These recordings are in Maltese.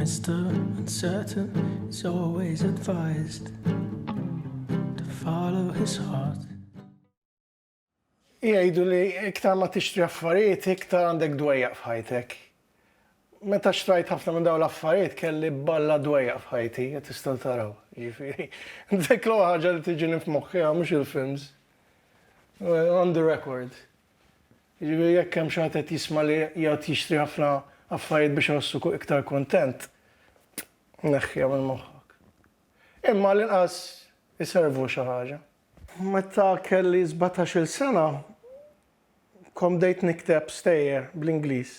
Mr. Uncertain is always advised to follow his heart. Jgħidu li iktar ma tixtri affarijiet, iktar għandek dwejjaq f'ħajtek. Meta xtrajt ħafna minn dawn l-affarijiet kelli balla dwejjaq f'ħajti, tistgħu taraw. Jiġifieri, dik l-ewwel ħaġa li tiġini f'moħħi mhux il-films. On the record. Jiġifieri jekk hemm xi ħadd qed jisma' li jgħid jixtri ħafna affarijiet biex iħossu iktar kuntent, neħħiha minn moħħok. Imma l-inqas iservu xi ħaġa. Meta kelli 17-il sena, bdejt nikteb stejjer bl-Ingliż,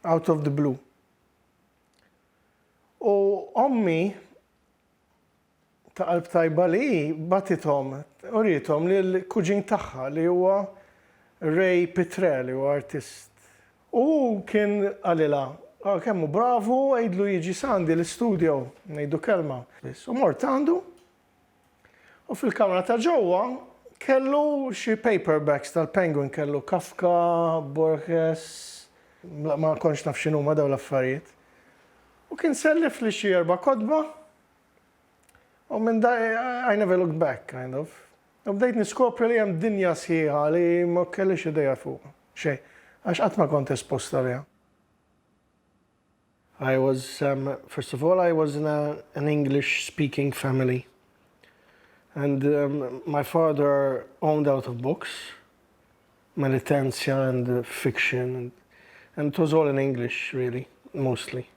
out of the blue. U ommi ta' qalb tajba li batithom, urithom li l-kuġin tagħha li huwa Ray Pitrelli, huwa artist. U kien għalila, kemmu bravu, għidlu jiġi sandi l-studio, ngħidu kelma. U mort għandu, u fil-kamra ta' ġewwa kellu xi paperbacks tal-Penguin, kellu Kafka, Borges, ma konx naf x'inhuma dawn l-affarijiet. U kien sellif li xi 4 kotba, u minn da I never looked back, kind of. U bdejt niskopri li hemm dinja sħiħa li ma kellix idea fuq xejn, għax qatt ma kont esposta liha. I was, first of all, I was in an English-speaking family. And my father owned out of books, militancia and fiction, and it was all in English, really, mostly.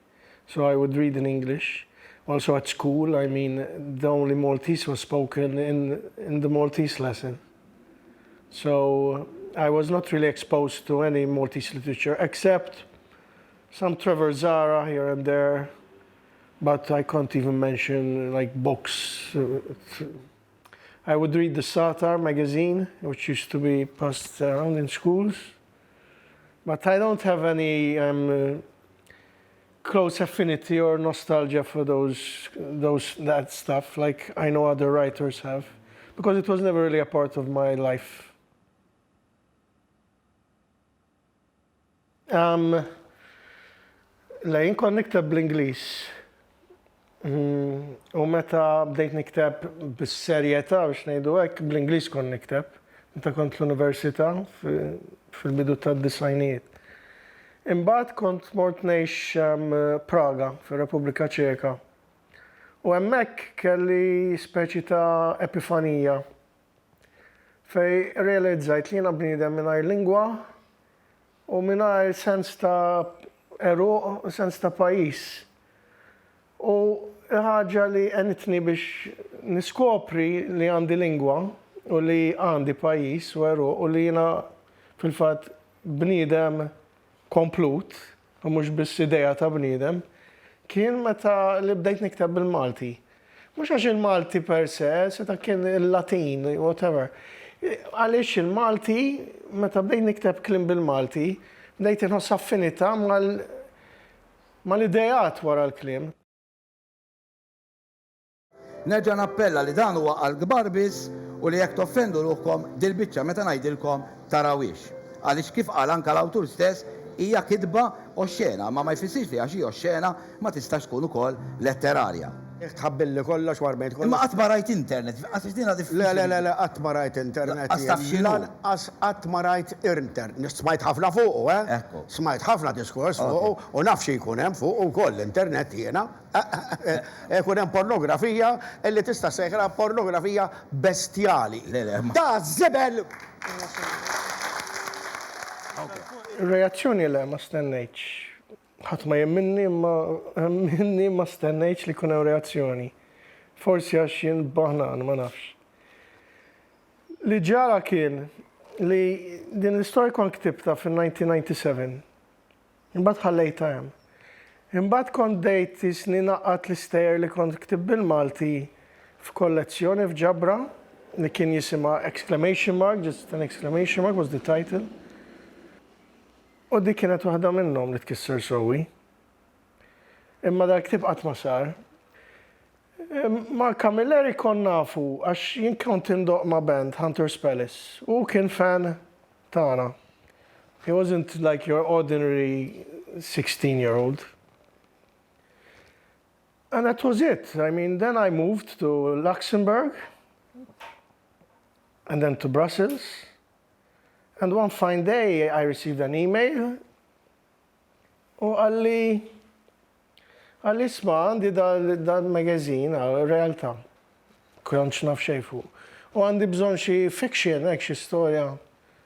So I would read in English. Also at school, I mean, the only Maltese was spoken in the Maltese lesson. So I was not really exposed to any Maltese literature, except some Trevor Zara here and there, but I can't even mention like books. I would read the Satar magazine, which used to be passed around in schools. But I don't have any close affinity or nostalgia for that stuff, like I know other writers have, because it was never really a part of my life. Lejn kon nikteb bl-Ingliż. U meta bdejt nikteb bis-serjetà biex ngħidu hekk bl-Ingliż kont nikteb, meta kont l-università fil-bidu tad-disajnijiet. Imbagħad kont mort ngħix Praga, fir-Repubblika Ċeka. U hemmhekk kelli speċi ta' epifanija fej realizzajt li jiena bniedem mingħajr lingwa u mingħajr sens ta' eruq, sens ta' pajjiż. U ħaġa li għenitni biex niskopri li għandi lingwa u li għandi pajjiż u eruq u li jiena fil-fatt bniedem komplut, u mhux biss idea ta' bniedem, kien meta li bdejt nikteb bil-Malti. Mhux għax il-Malti per se, seta' kien il-Latin, whatever. Għaliex il-Malti, meta bdejt nikteb kliem bil-Malti, bdejt inħoss affinità mal-idejat wara l-kliem. Nerġa' nappella li dan huwa għall-kbar biss u li jekk toffendu ruħkom dil-biċċa meta ngħidilkom tarawix. Għaliex kif qal anke l-awtur stess hija kidba oxxena, ma jfissirx li għax hija oxxena ma tistax tkun ukoll letterarja. Tħabbilli kollox warbejt kollox. Imma qatt ma rajt internet, għax dina diffiċli. Le, qatt ma rajt internet. Astaf x'inhu? Qatt ma rajt internet. Smajt ħafna fuqu, Ekku. Smajt ħafna diskors fuqu u naf xi jkun hemm fuq ukoll internet jiena. Jkun hemm pornografija illi tista' sejħra pornografija bestjali. Da żebel! Reazzjoni le ma stennejtx. Ħadd ma jemminni ma stennejtx li kun hemm reazzjoni. Forsi għax jien baħnan ma nafx. Li ġara kien li din l-istorja kont ktibta fin-1997. Imbagħad ħallejta hemm. Imbagħad kont dejt isni naqqat l-istejjer li kont ktib bil-Malti f'kollezzjoni f'Ġabra li kien jisimha exclamation mark, just an exclamation mark was the title. U dik kienet waħda minnhom li tkisser sewwi. Imma dak ktib qatt ma sar. Ma' Camilleri kon nafu għax jien kont indoq ma' band Hunter's Palace u kien fan tagħna. He wasn't like your ordinary 16-year-old. And that was it. I mean, then I moved to Luxembourg and then to Brussels. And one fine day I received an email u għalli isma' għandi dal-magazin realtà. Kontx naf xejn fuq. U għandi bżonn xi fiction, hekk xi storja.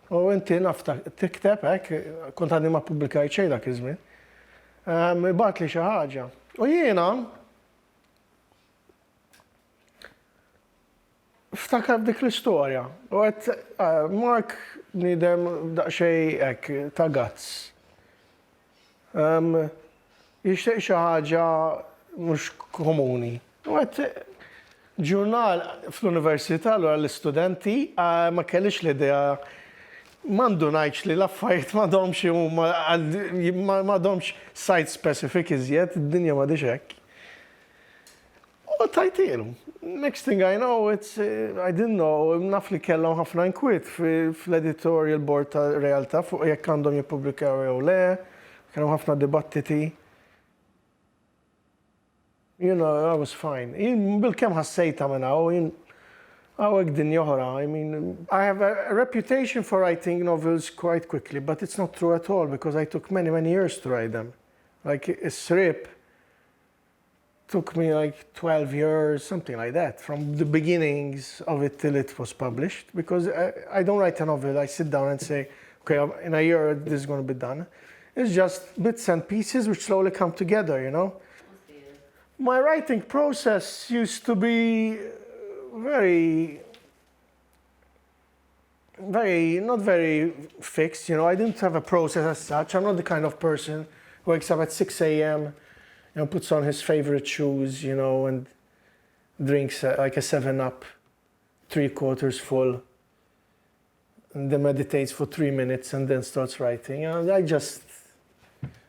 U inti naf tikteb hekk, kont għandi ma pubblikajt xejn dak iż-żmien. Ibgħat li xi ħaġa. U jiena ftakar dik l-istorja. U għed Mark nidem daqxej hekk ta' gazz. Jixtieq xi ħaġa mhux komuni. U għed ġurnal fl-università l-istudenti ma kellix l-idea mandu ngħidx li l-affarijiet m'għadhomx site specific iżjed, id-dinja m'għadix hekk. U tajtielu. Next thing I know, I didn't know, naf li kellhom ħafna inkwit fl-editorial board ta' realtà fuq jekk għandhom jippubblikaw jew le, kellhom ħafna dibattiti. You know, I was fine. Bil-kemm ħassejta minn hawn, hawnhekk dinja oħra. I mean, I have a reputation for writing novels quite quickly, but it's not true at all because I took many, many years to write them. Like Is-Sriep took me like 12 years, something like that, from the beginnings of it till it was published. Because I don't write a novel, I sit down and say, okay, in a year this is going to be done. It's just bits and pieces which slowly come together, you know. My writing process used to be not very fixed, you know. I didn't have a process as such. I'm not the kind of person who wakes up at 6 a.m., you know, puts on his favorite shoes, you know, and drinks like a 7-Up, 3/4 full, and then meditates for 3 minutes and then starts writing. And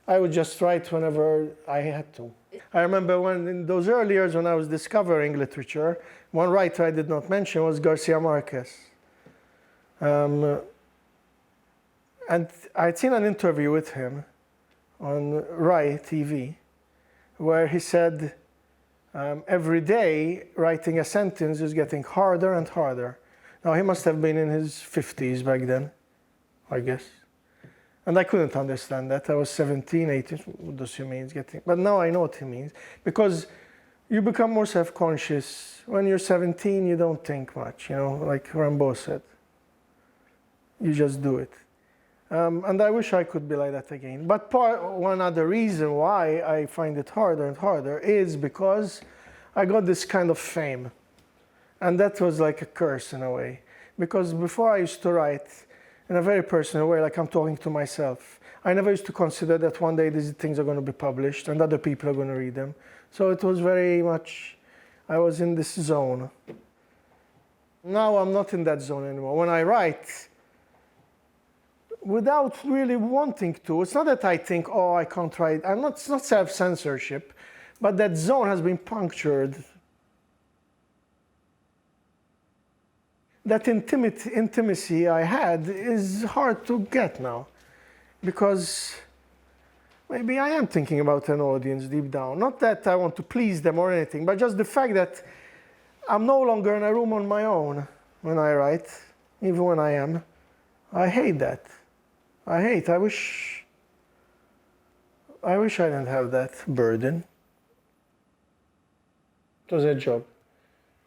I would just write whenever I had to. I remember when in those early years when I was discovering literature, one writer I did not mention was Garcia Marquez. And I'd seen an interview with him on Rai TV, where he said every day writing a sentence is getting harder and harder. Now he must have been in his 50s back then, I guess. And I couldn't understand that. I was 17, 18, what does he mean? But now I know what he means. Because you become more self-conscious. When you're 17, you don't think much, you know, like Rimbaud said. You just do it. And I wish I could be like that again. But one other reason why I find it harder and harder is because I got this kind of fame. And that was like a curse in a way. Because before I used to write in a very personal way, like I'm talking to myself. I never used to consider that one day these things are going to be published and other people are going to read them. So it was very much, I was in this zone. Now I'm not in that zone anymore. When I write, without really wanting to, it's not that I think, oh, I can't write. It's not self-censorship, but that zone has been punctured. That intimacy I had is hard to get now, because maybe I am thinking about an audience deep down. Not that I want to please them or anything, but just the fact that I'm no longer in a room on my own when I write, even when I am. I hate that. I wish I didn't have that burden. It was a job.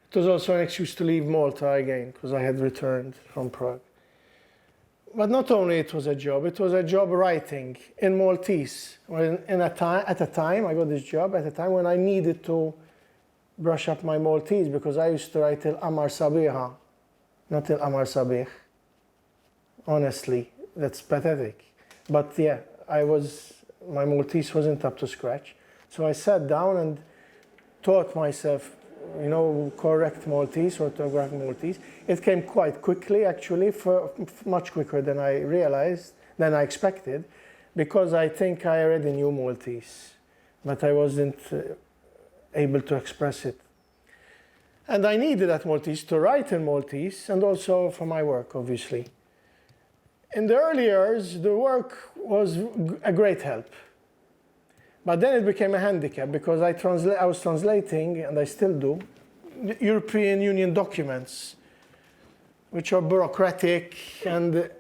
It was also an excuse to leave Malta again, because I had returned from Prague. But not only it was a job writing in Maltese. At a time, I got this job at a time when I needed to brush up my Maltese, because I used to write il-qamar sabiħa, not il-qamar sabiħ. Honestly, that's pathetic. But yeah, my Maltese wasn't up to scratch. So I sat down and taught myself, you know, correct Maltese, orthographic Maltese. It came quite quickly, actually, much quicker than I expected, because I think I already knew Maltese, but I wasn't able to express it. And I needed that Maltese to write in Maltese, and also for my work, obviously. In the early years, the work was a great help. But then it became a handicap because I was translating, and I still do, European Union documents, which are bureaucratic and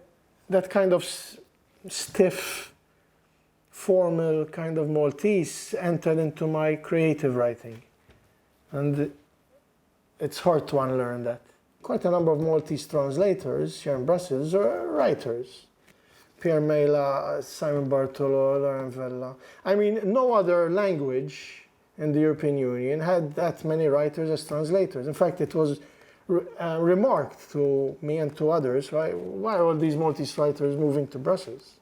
that kind of stiff, formal kind of Maltese entered into my creative writing. And it's hard to unlearn that. Quite a number of Maltese translators here in Brussels are writers. Pierre Mela, Simon Bartolo, Loranne Vella. I mean, no other language in the European Union had that many writers as translators. In fact, it was remarked to me and to others, why are all these Maltese writers moving to Brussels?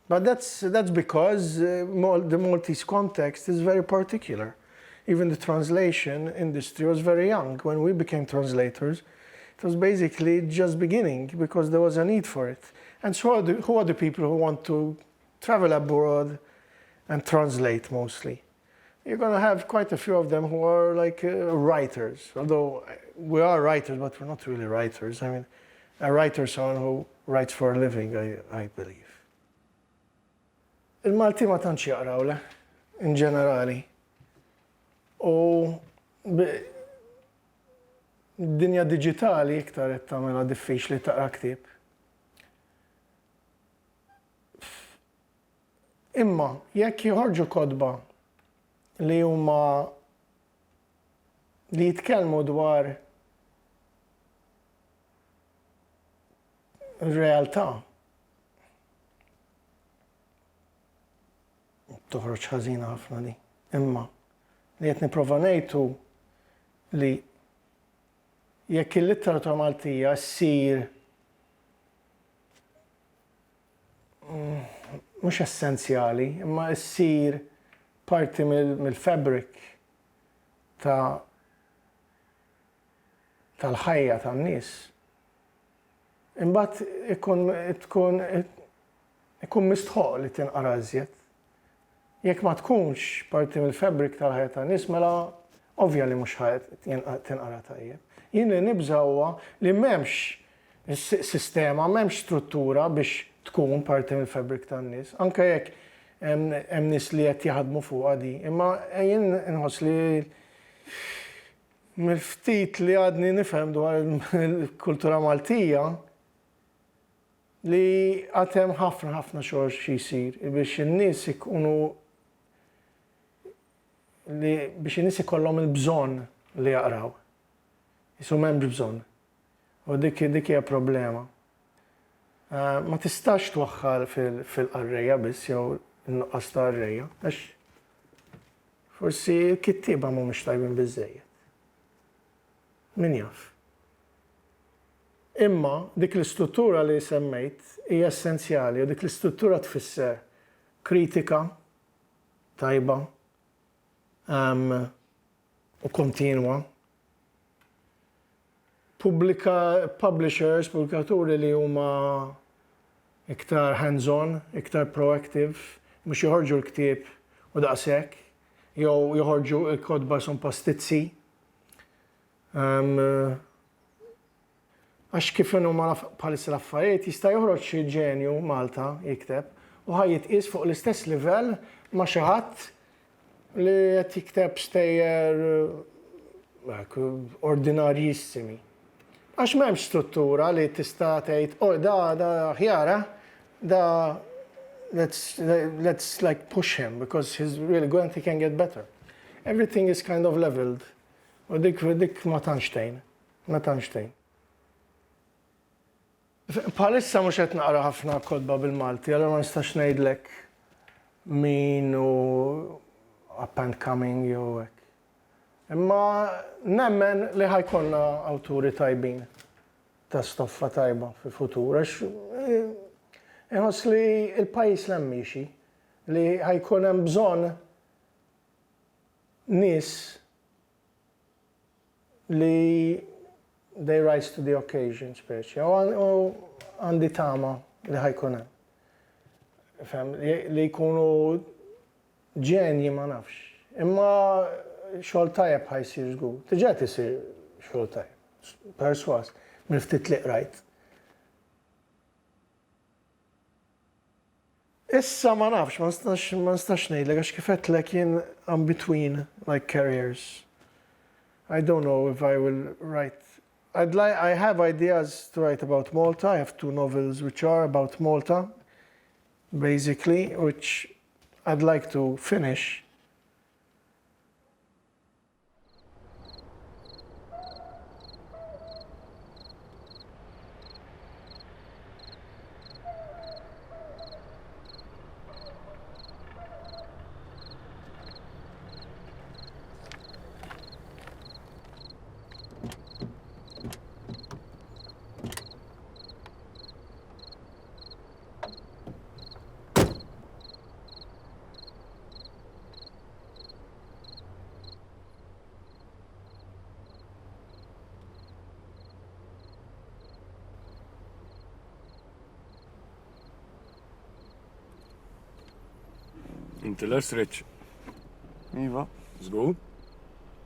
But that's because the Maltese context is very particular. Even the translation industry was very young. When we became translators, it was basically just beginning because there was a need for it. And so who are the people who want to travel abroad and translate mostly? You're going to have quite a few of them who are like writers, although we are writers, but we're not really writers. I mean, a writer is someone who writes for a living, I believe. Il-Malti ma tantx jaqraw le, in ġenerali. U d-dinja digitali iktar qed tagħmilha diffiċli taqra ktieb. Imma jekk joħorġu kotba li huma li jitkellmu dwar ir-realtà toħroġ ħażina ħafna di. Imma li qed nipprova ngħidu li jekk il-litteratura Maltija ssir mhux essenzjali, imma ssir parti mill-fabric tal-ħajja tan-nies. Imbagħad ikun mistħoq li tinqara iżjed. Jekk ma tkunx parti mill-fabric tal-ħajja tan-nies, mela ovvja li mhux tinqara tajjeb. Jien li nibża huwa li m'hemmx sistema, m'hemmx struttura biex tkun parti mill-fabric tan-nies. Anke jekk hemm nies li qed jaħdmu fuqha di, imma jien inħoss li mill-ftit li għadni nifhem dwar il-kultura Maltija li għad hemm ħafna xogħol xi jsir biex in-nies ikunu biex in-nies ikollhom il-bżonn li jaqraw. Isu m'hemmx bżonn. U dik hija problema. Ma tistax twaħħal fil-qarrejja biss jew in-nuqqas ta' qarrejja, għax forsi l-kittieba mhumiex tajbin biżżejjed. Min jaf. Imma dik l-istruttura li semmejt hija essenzjali u dik l-istruttura tfisser kritika tajba u kontinwa. Publishers, pubblikaturi li huma iktar hands-on, iktar proactive, mhux joħorġu l-ktieb u daqshekk, jew joħorġu l-kotba son pastizzi. Għax kif huma bħalissa l-affarijiet jista' joħroġ xi ġenju Malta jikteb u ħajjitqies fuq l-istess livell ma' xi ħadd li qed jikteb stejjer ordinarjissimi. Għax m'hemmx struttura li tista' tgħid, da ħjara, let's like push him because he's really good and he can get better. Everything is kind of leveled. U dik ma tantx tgħin. Bħalissa mhux qed naqra ħafna kotba bil-Malti, allura ma nistax ngħidlek min u up and coming jew hekk. Imma nemmen li ħajkonna awturi tajbin ta' stoffa tajba fil-futur, għax inħoss li il-pajjiż l-emmixi li ħajkun hemm bżonn nies li they rise to the occasion speċi. U għandi tama li ħajkun hemm. Li jkunu ġenji ma nafx. Imma xogħol tajjeb ħajsir żgur. Diġà isir xogħol tajjeb. Perswas, mill-ftit li qrajt. Issa ma nafx, ma nistax ngħidlek għax kif qedtlek jien I'm between like careers. I don't know if I will write. I have ideas to write about Malta. I have 2 novels which are about Malta, basically, which I'd like to finish. Inti l-Is-Sriep. Iva. Żgur?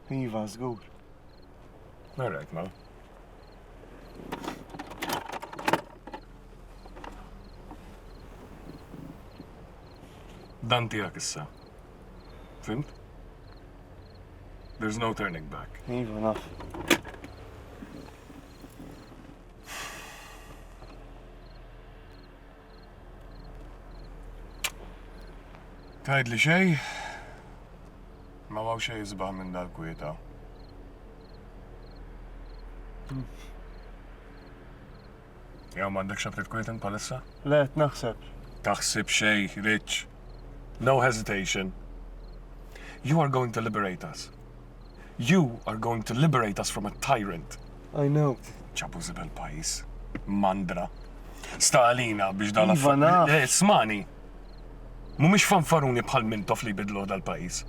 Iva, żgur. All right, ma. Dan tiegħek issa. Fimt? There's no turning back. Iva, naf. Tgħid li xej? Ma waw xej jisbaħ minn dal-kwieta. Jew m'għandek xabrit kwieten palissa? Le, naħseb. Taħsib xej, Rich. No hesitation. You are going to liberate us. You are going to liberate us from a tyrant. I know. ċabu zibel pajis. Mandra. Stalina biex dal Iva, naf. Smani. Mumiex fanfaruni bħal mintof li bidlu dal-pajis.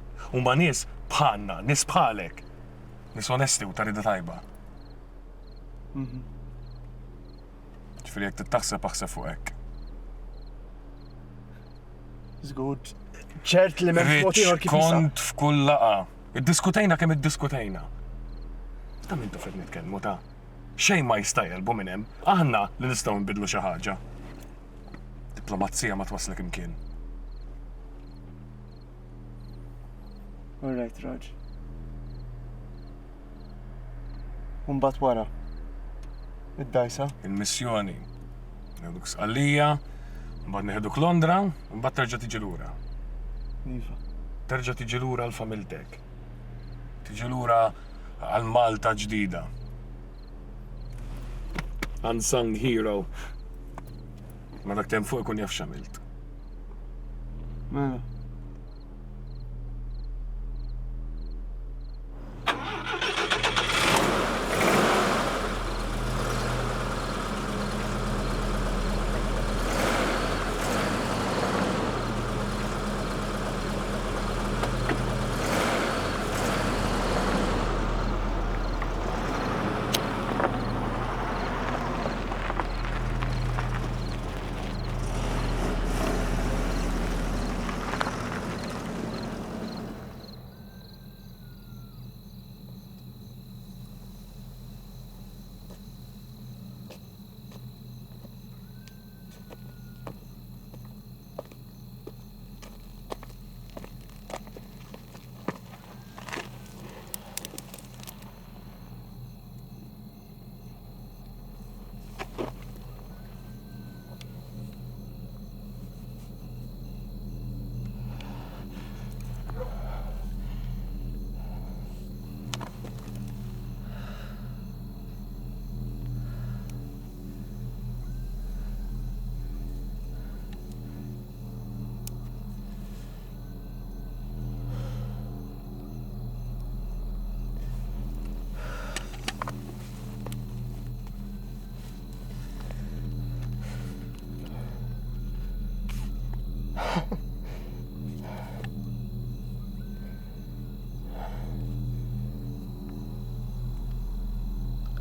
Ma nies bħalna, nies bħalek. Nies onesti u tarida tajba. Ġifieri jekk tittaħseb aħseb fuq hekk. Żgur. ċert li m'hemmx mod ieħor kif jisab. Kont f'kull laqa. Iddiskutejna kemm iddiskutejna. Ta' mintu qed nitkellmu ta' xejn ma jista' jelbu minn hemm, aħna li nistgħu nbidlu xi ħaġa. Diplomazija ma twaslek imkien. All right, Raj. Mbagħad wara. Id-dajsa? Il-missjoni. Neħduk sqallija, mbagħad neħduk Londra, mbagħad terġa' tiġi lura. Iva. Terġa' tiġi lura l-familtek. Tiġi lura għal Malta ġdida. Unsung hero. Ma dak tem fuq ikun jaf x'għamilt. Mela.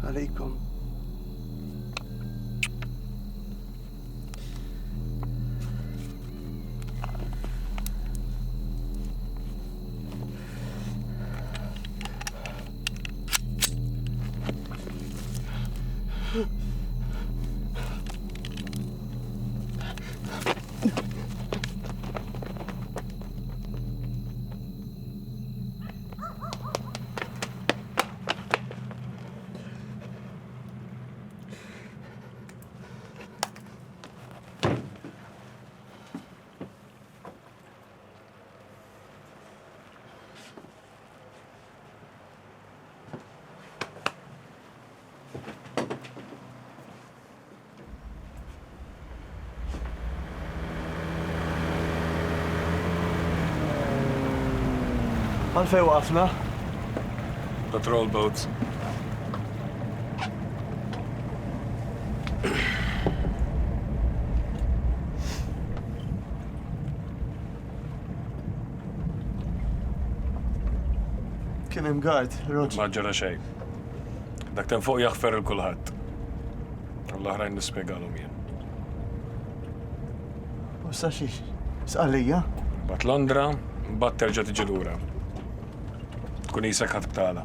Għalikom. Għalfej waqfna? Patrol boats. Kien hemm gard, Roġ. Ma ġara xejn. Dak ten fuq jaħfer il-kulħadd. L-oħrajn nispjegalhom jien. U sa xiex? Sqalija? Bat Londra, bat terġa' tiġi lura. Tkun isek ħadd btala.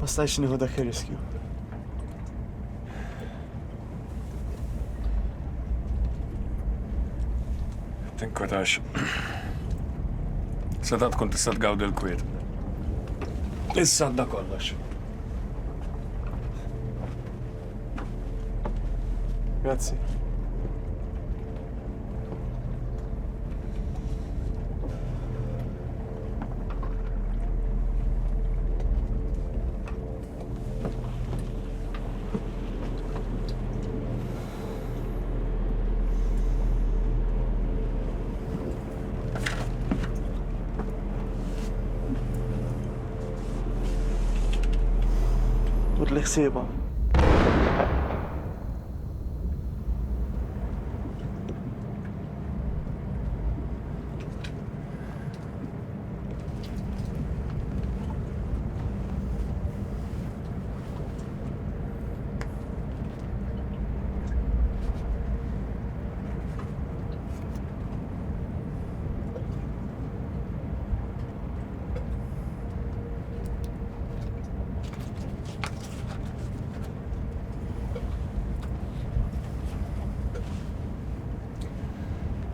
Ma stajx nieħu dak ir-riskju. Tinkwetax. Seta tkun tista' tgawdi l-kwiet. Issa għadda kollox. Grazzi. Tut li ħsieba.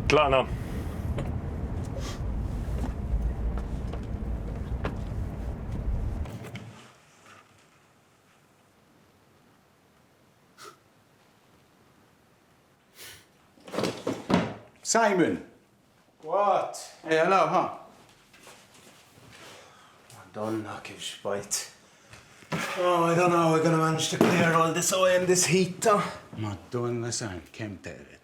Tlaqna. Simon! What? Hey, hello, huh? Madonna, kif xbajt. Oh, I don't know how we're gonna manage to clear all this away in this heat, huh? Madonna, Simon, kem teret.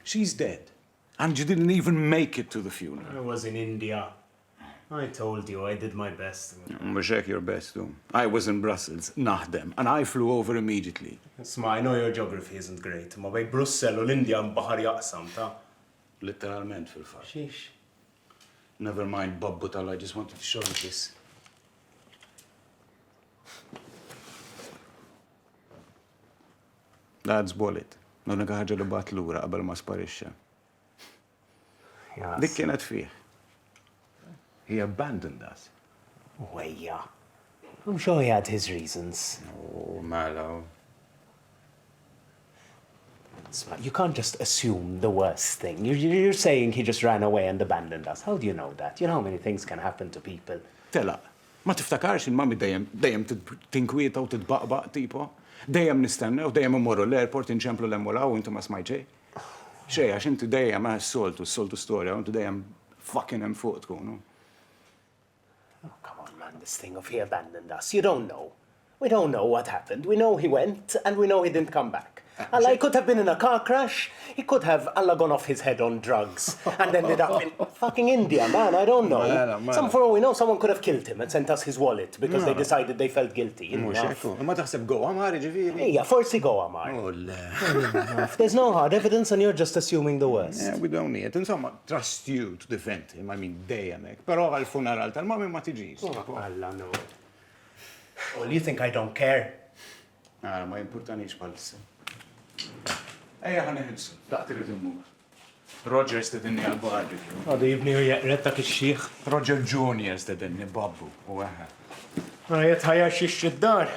She's dead. And you didn't even make it to the funeral. I was in India. I told you, I did my best. Mhux your best, too. I was in Brussels, naħdem, and I flew over immediately. Isma, I know your geography isn't great, ma bej Brussel u l-Indja mbaħar jaqsam, ta' Literalment fil-fatt. Xiex. Never mind, Babbu tal, I just wanted to show you this. Dad's wallet. L-unika ħaġa li bat lura qabel ma sparixxa. Dik kienet fih. He abandoned us. Wejja. I'm sure he had his reasons. Oh, Mallow. Isma, you can't just assume the worst thing. You're saying he just ran away and abandoned us. How do you know that? You know how many things can happen to people. Tela, ma tiftakarx il-mami dejjem tinkwieta u titbaqbaq tipo? Dejjem nistennew, dejjem immorru l-airport inċemplu l-emmolaw u intu ma smajt xej? Xej, għax intu dejjem s-soltu storja, u intu dejjem fucking hemm fuq tkunu. Oh, come on, man, this thing of he abandoned us. You don't know. We don't know what happened. We know he went, and we know he didn't come back. Allah, he could have been in a car crash. He could have, Allah, gone off his head on drugs and ended up in fucking India, man. I don't know. For all we know, someone could have killed him and sent us his wallet because they decided they felt guilty. Ma taħseb gowa mari ġifieri. Yeah, forsi gowa mar. There's no hard evidence and you're just assuming the worst. Yeah, we don't need it. Insomma, trust you to defend him. I mean, dejjemek. Però għal-funeral tal-mami ma tiġix. Allah, no. Well, you think I don't care? Ma importanix palissa. Ejja ħaneħilsu, daqt irrid immur. Roger stedinni għal-barbecue. Għadu jibni u jaqret dak il-xieħ. Roger Junior stedinni babbu u għaha. Għajet ħajja xiex id-dar.